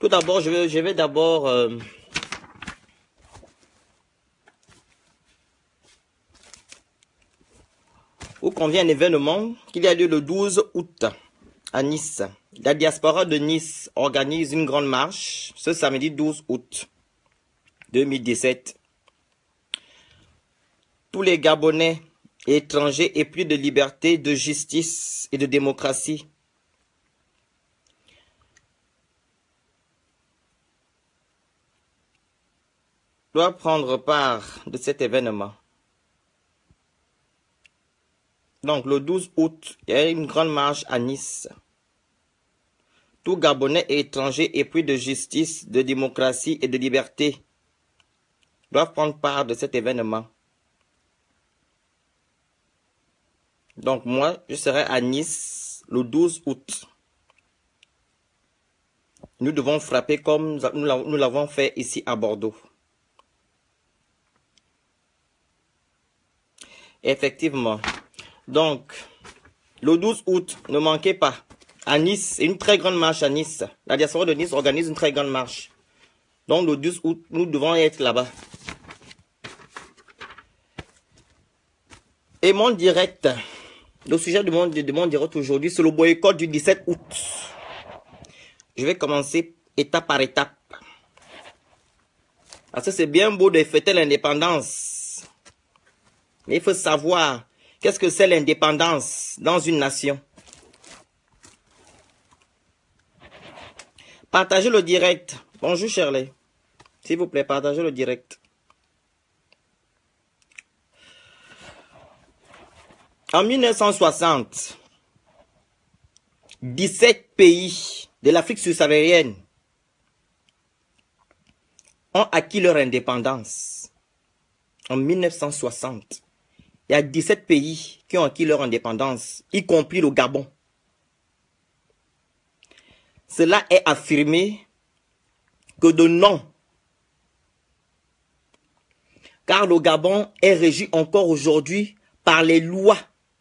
Tout d'abord, je vais d'abord vous convient un événement qu'il y a lieu le 12 août à Nice. La diaspora de Nice organise une grande marche ce samedi 12 août 2017. Tous les Gabonais et étrangers épris de liberté, de justice et de démocratie doivent prendre part de cet événement. Donc, le 12 août, il y a une grande marche à Nice. Tout Gabonais et étrangers épris de justice, de démocratie et de liberté doivent prendre part de cet événement. Donc, moi, je serai à Nice le 12 août. Nous devons frapper comme nous l'avons fait ici à Bordeaux. Effectivement. Donc, le 12 août, ne manquez pas. À Nice, c'est une très grande marche à Nice. La diaspora de Nice organise une très grande marche. Donc, le 12 août, nous devons être là-bas. Et mon direct, le sujet de mon direct aujourd'hui, c'est le boycott du 17 août. Je vais commencer étape par étape. Parce que c'est bien beau de fêter l'indépendance. Mais il faut savoir qu'est-ce que c'est l'indépendance dans une nation. Partagez le direct. Bonjour Shirley. S'il vous plaît, partagez le direct. En 1960, 17 pays de l'Afrique subsaharienne ont acquis leur indépendance. En 1960, il y a 17 pays qui ont acquis leur indépendance, y compris le Gabon. Cela est affirmé que de non. Car le Gabon est régi encore aujourd'hui par les lois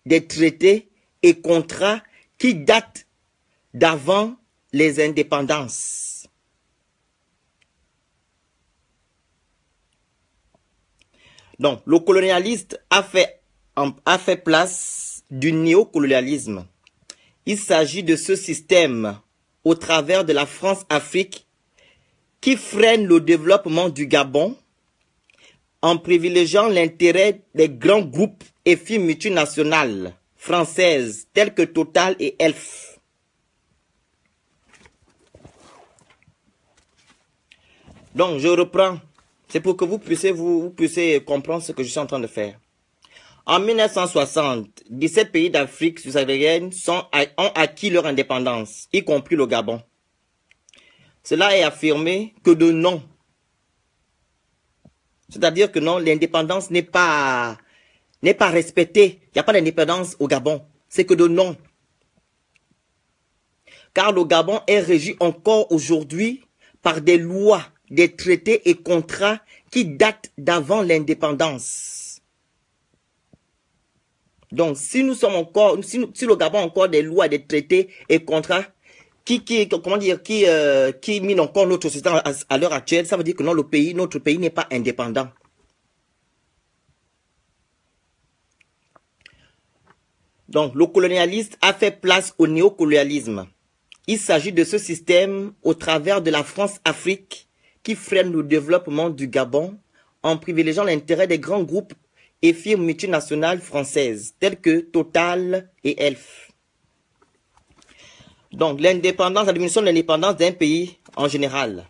des traités et contrats qui datent d'avant les indépendances. Donc, le colonialiste a fait place du néocolonialisme. Il s'agit de ce système au travers de la France-Afrique qui freine le développement du Gabon en privilégiant l'intérêt des grands groupes et firmes multinationales françaises telles que Total et Elf. Donc, je reprends. C'est pour que vous puissiez comprendre ce que je suis en train de faire. En 1960, 17 pays d'Afrique subsaharienne ont acquis leur indépendance, y compris le Gabon. Cela est affirmé que de non. C'est-à-dire que non, l'indépendance n'est pas respectée. Il n'y a pas d'indépendance au Gabon. C'est que de non. Car le Gabon est régi encore aujourd'hui par des lois, des traités et contrats qui datent d'avant l'indépendance. Donc, si nous sommes encore, si le Gabon a encore des lois, des traités et contrats qui minent encore notre société à l'heure actuelle, ça veut dire que non, notre pays n'est pas indépendant. Donc, le colonialiste a fait place au néocolonialisme. Il s'agit de ce système au travers de la France-Afrique qui freine le développement du Gabon en privilégiant l'intérêt des grands groupes et firmes multinationales françaises telles que Total et Elf. Donc, l'indépendance, la diminution de l'indépendance d'un pays en général,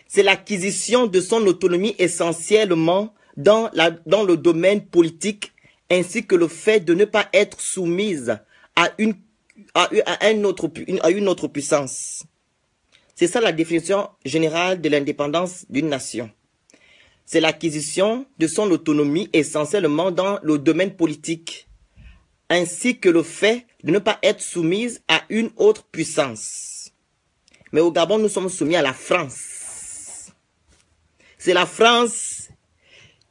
c'est l'acquisition de son autonomie essentiellement dans le domaine politique ainsi que le fait de ne pas être soumise à une autre puissance. C'est ça la définition générale de l'indépendance d'une nation. C'est l'acquisition de son autonomie essentiellement dans le domaine politique, ainsi que le fait de ne pas être soumise à une autre puissance. Mais au Gabon, nous sommes soumis à la France. C'est la France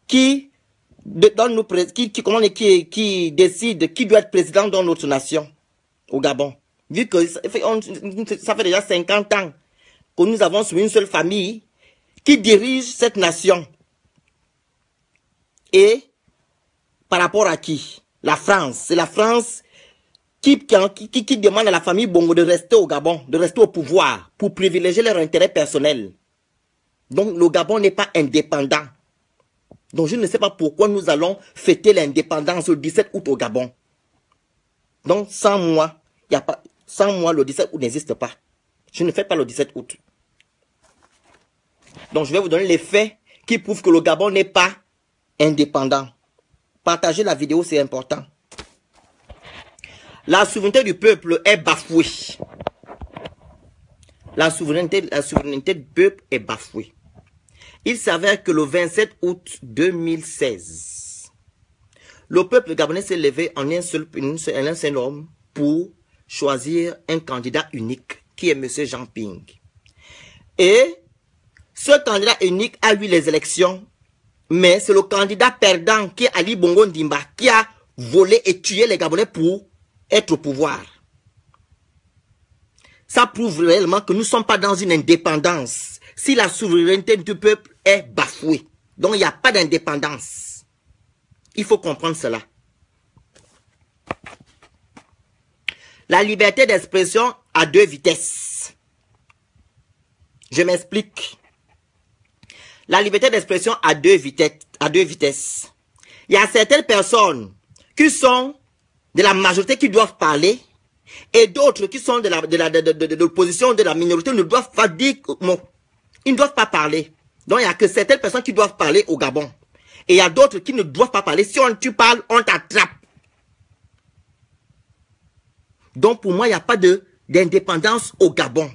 qui décide qui doit être président dans notre nation, au Gabon. Vu que ça fait déjà 50 ans que nous avons sur une seule famille qui dirige cette nation. Et par rapport à qui? La France. C'est la France qui demande à la famille Bongo de rester au Gabon, de rester au pouvoir pour privilégier leur intérêt personnel. Donc le Gabon n'est pas indépendant. Donc je ne sais pas pourquoi nous allons fêter l'indépendance le 17 août au Gabon. Donc sans moi, le 17 août n'existe pas. Je ne fais pas le 17 août. Donc je vais vous donner les faits qui prouvent que le Gabon n'est pas indépendant. Partagez la vidéo, c'est important. La souveraineté du peuple est bafouée. La souveraineté du peuple est bafouée. Il s'avère que le 27 août 2016, le peuple gabonais s'est levé en un seul homme pour choisir un candidat unique, qui est M. Jean Ping. Et ce candidat unique a eu les élections, mais c'est le candidat perdant qui est Ali Bongo Ndimba qui a volé et tué les Gabonais pour être au pouvoir. Ça prouve réellement que nous ne sommes pas dans une indépendance si la souveraineté du peuple est bafouée. Donc il n'y a pas d'indépendance. Il faut comprendre cela. La liberté d'expression a deux vitesses. Je m'explique. La liberté d'expression a deux vitesses. Il y a certaines personnes qui sont de la majorité qui doivent parler et d'autres qui sont de l'opposition, de la minorité ne doivent pas dire non. Ils ne doivent pas parler. Donc il n'y a que certaines personnes qui doivent parler au Gabon. Et il y a d'autres qui ne doivent pas parler. Si tu parles, on t'attrape. Donc pour moi, il n'y a pas d'indépendance au Gabon.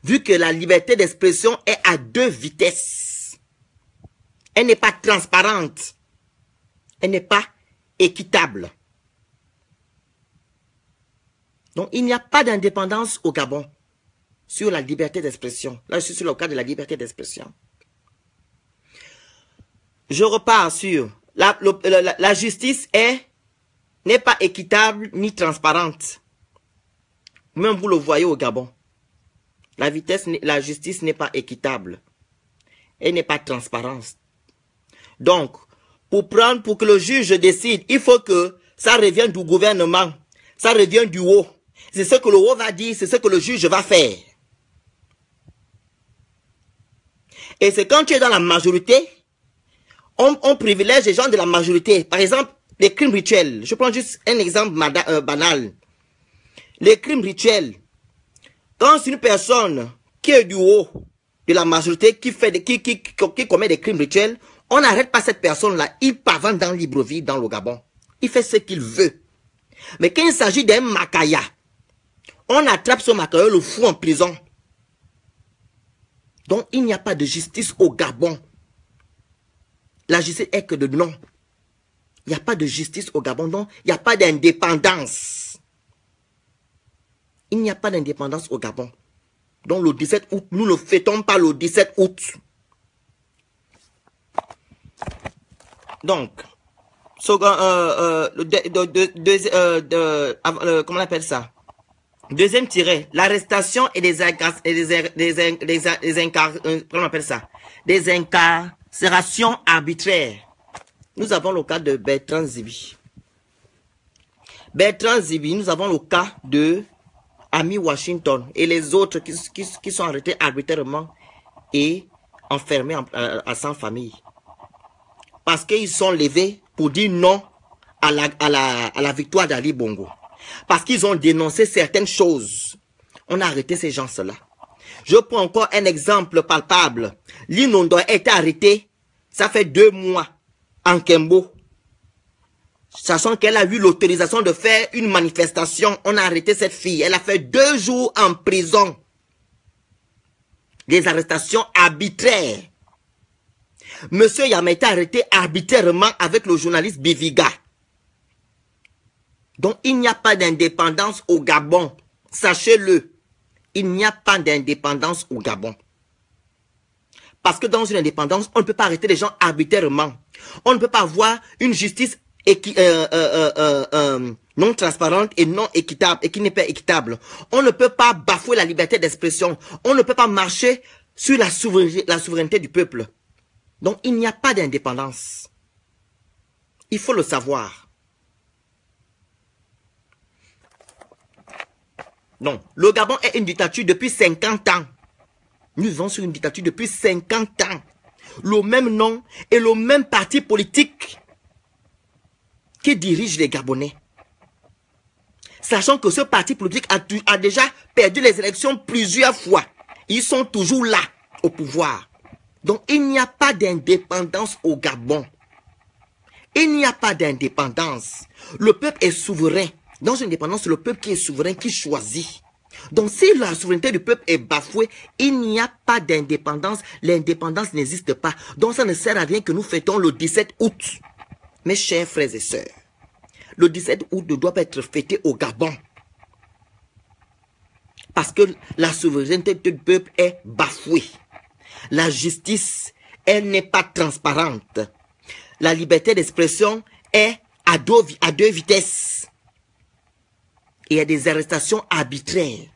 Vu que la liberté d'expression est à deux vitesses. Elle n'est pas transparente. Elle n'est pas équitable. Donc il n'y a pas d'indépendance au Gabon sur la liberté d'expression. Là, je suis sur le cas de la liberté d'expression. Je repars sur la justice n'est pas équitable ni transparente. Même vous le voyez au Gabon. La justice n'est pas équitable. Elle n'est pas transparente. Donc, pour que le juge décide, il faut que ça revienne du gouvernement. Ça revient du haut. C'est ce que le haut va dire, c'est ce que le juge va faire. Et c'est quand tu es dans la majorité, on privilège les gens de la majorité. Par exemple, les crimes rituels. Je prends juste un exemple banal. Les crimes rituels. Quand c'est une personne qui est du haut de la majorité, qui commet des crimes rituels, on n'arrête pas cette personne-là. Il pavane dans Libreville, dans le Gabon. Il fait ce qu'il veut. Mais quand il s'agit d'un Makaya, on attrape ce Makaya, le fout en prison. Donc il n'y a pas de justice au Gabon. La justice est que de non. Il n'y a pas de justice au Gabon, donc il n'y a pas d'indépendance. Il n'y a pas d'indépendance au Gabon. Donc le 17 août, nous ne fêtons pas le 17 août. Donc, comment on appelle ça? Deuxième tiré, l'arrestation et des incarcérations arbitraires. Nous avons le cas de Bertrand Zibi. Bertrand Zibi, nous avons le cas de Ami Washington et les autres qui sont arrêtés arbitrairement et enfermés à sans famille. Parce qu'ils sont levés pour dire non à la victoire d'Ali Bongo. Parce qu'ils ont dénoncé certaines choses. On a arrêté ces gens-là. Je prends encore un exemple palpable. Linondo a été arrêté, ça fait 2 mois, en Kembo. Sachant qu'elle a eu l'autorisation de faire une manifestation, on a arrêté cette fille. Elle a fait 2 jours en prison. Des arrestations arbitraires. Monsieur Yama a été arrêté arbitrairement avec le journaliste Biviga. Donc il n'y a pas d'indépendance au Gabon. Sachez-le. Il n'y a pas d'indépendance au Gabon. Parce que dans une indépendance, on ne peut pas arrêter les gens arbitrairement. On ne peut pas avoir une justice non transparente et non équitable, et qui n'est pas équitable. On ne peut pas bafouer la liberté d'expression. On ne peut pas marcher sur la souveraineté du peuple. Donc, il n'y a pas d'indépendance. Il faut le savoir. Non, le Gabon est une dictature depuis 50 ans. Nous vivons sur une dictature depuis 50 ans. Le même nom et le même parti politique qui dirige les Gabonais. Sachant que ce parti politique a déjà perdu les élections plusieurs fois. Ils sont toujours là, au pouvoir. Donc, il n'y a pas d'indépendance au Gabon. Il n'y a pas d'indépendance. Le peuple est souverain. Dans une indépendance, c'est le peuple qui est souverain, qui choisit. Donc, si la souveraineté du peuple est bafouée, il n'y a pas d'indépendance. L'indépendance n'existe pas. Donc, ça ne sert à rien que nous fêtons le 17 août. Mes chers frères et sœurs, le 17 août ne doit pas être fêté au Gabon. Parce que la souveraineté du peuple est bafouée. La justice, elle n'est pas transparente. La liberté d'expression est à deux vitesses. Il y a des arrestations arbitraires.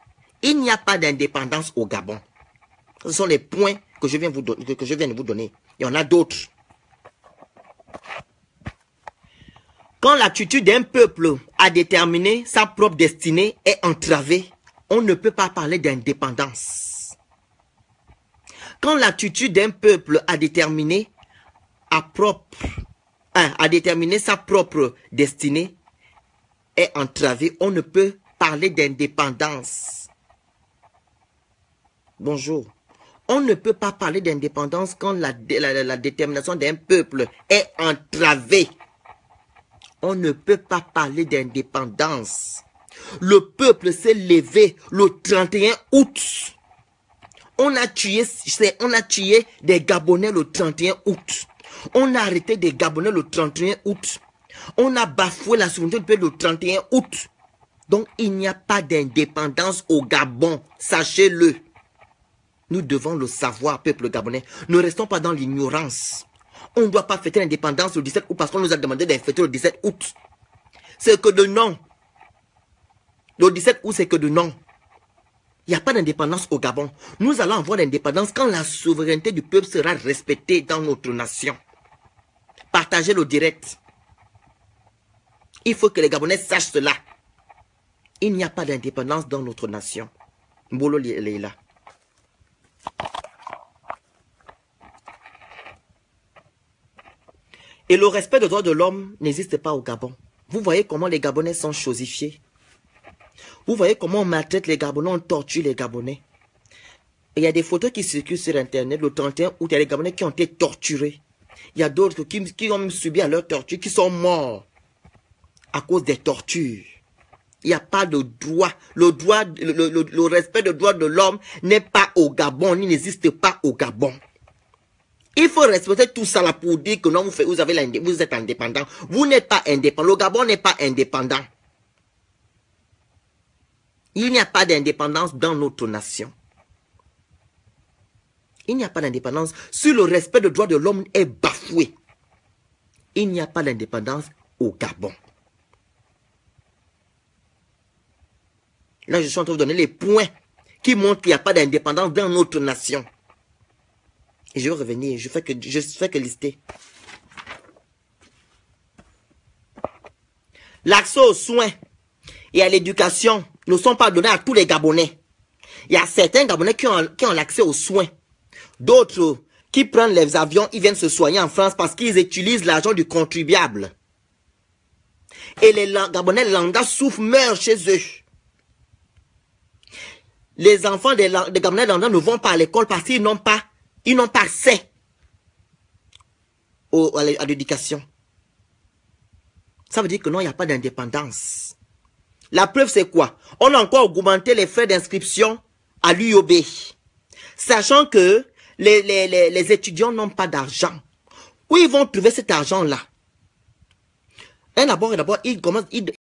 Il n'y a pas d'indépendance au Gabon. Ce sont les points que je viens de vous donner. Il y en a d'autres. Quand l'attitude d'un peuple à déterminer sa propre destinée est entravée, on ne peut pas parler d'indépendance. Quand l'attitude d'un peuple à déterminer sa propre destinée est entravée, on ne peut parler d'indépendance. Bonjour. On ne peut pas parler d'indépendance quand la détermination d'un peuple est entravée. On ne peut pas parler d'indépendance. Le peuple s'est levé le 31 août. On a tué des Gabonais le 31 août. On a arrêté des Gabonais le 31 août. On a bafoué la souveraineté du peuple le 31 août. Donc, il n'y a pas d'indépendance au Gabon. Sachez-le. Nous devons le savoir, peuple gabonais. Ne restons pas dans l'ignorance. On ne doit pas fêter l'indépendance le 17 août parce qu'on nous a demandé de fêter le 17 août. C'est que de non. Le 17 août, c'est que de non. Il n'y a pas d'indépendance au Gabon. Nous allons avoir l'indépendance quand la souveraineté du peuple sera respectée dans notre nation. Partagez le direct. Il faut que les Gabonais sachent cela. Il n'y a pas d'indépendance dans notre nation. Mbolo Leila. Et le respect des droits de l'homme n'existe pas au Gabon. Vous voyez comment les Gabonais sont chosifiés. Vous voyez comment on maltraite les Gabonais, on torture les Gabonais. Et il y a des photos qui circulent sur Internet le 31 août, il y a des Gabonais qui ont été torturés. Il y a d'autres qui ont subi à leur torture, qui sont morts à cause des tortures. Il n'y a pas de droit. Le respect des droits de l'homme n'est pas au Gabon, il n'existe pas au Gabon. Il faut respecter tout ça là pour dire que non, vous êtes indépendant. Vous n'êtes pas indépendant. Le Gabon n'est pas indépendant. Il n'y a pas d'indépendance dans notre nation. Il n'y a pas d'indépendance. Si le respect des droits de l'homme est bafoué, il n'y a pas d'indépendance au Gabon. Là, je suis en train de vous donner les points qui montrent qu'il n'y a pas d'indépendance dans notre nation. Et je vais revenir, je fais que lister. L'accès aux soins et à l'éducation ne sont pas donnés à tous les Gabonais. Il y a certains Gabonais qui ont l'accès aux soins. D'autres qui prennent les avions, ils viennent se soigner en France parce qu'ils utilisent l'argent du contribuable. Et les Gabonais lambda souffrent, meurent chez eux. Les enfants des Gabonais lambda ne vont pas à l'école parce qu'ils n'ont pas accès à l'éducation. Ça veut dire que non, il n'y a pas d'indépendance. La preuve, c'est quoi? On a encore augmenté les frais d'inscription à l'UOB. Sachant que les étudiants n'ont pas d'argent. Où ils vont trouver cet argent-là? D'abord, ils commencent,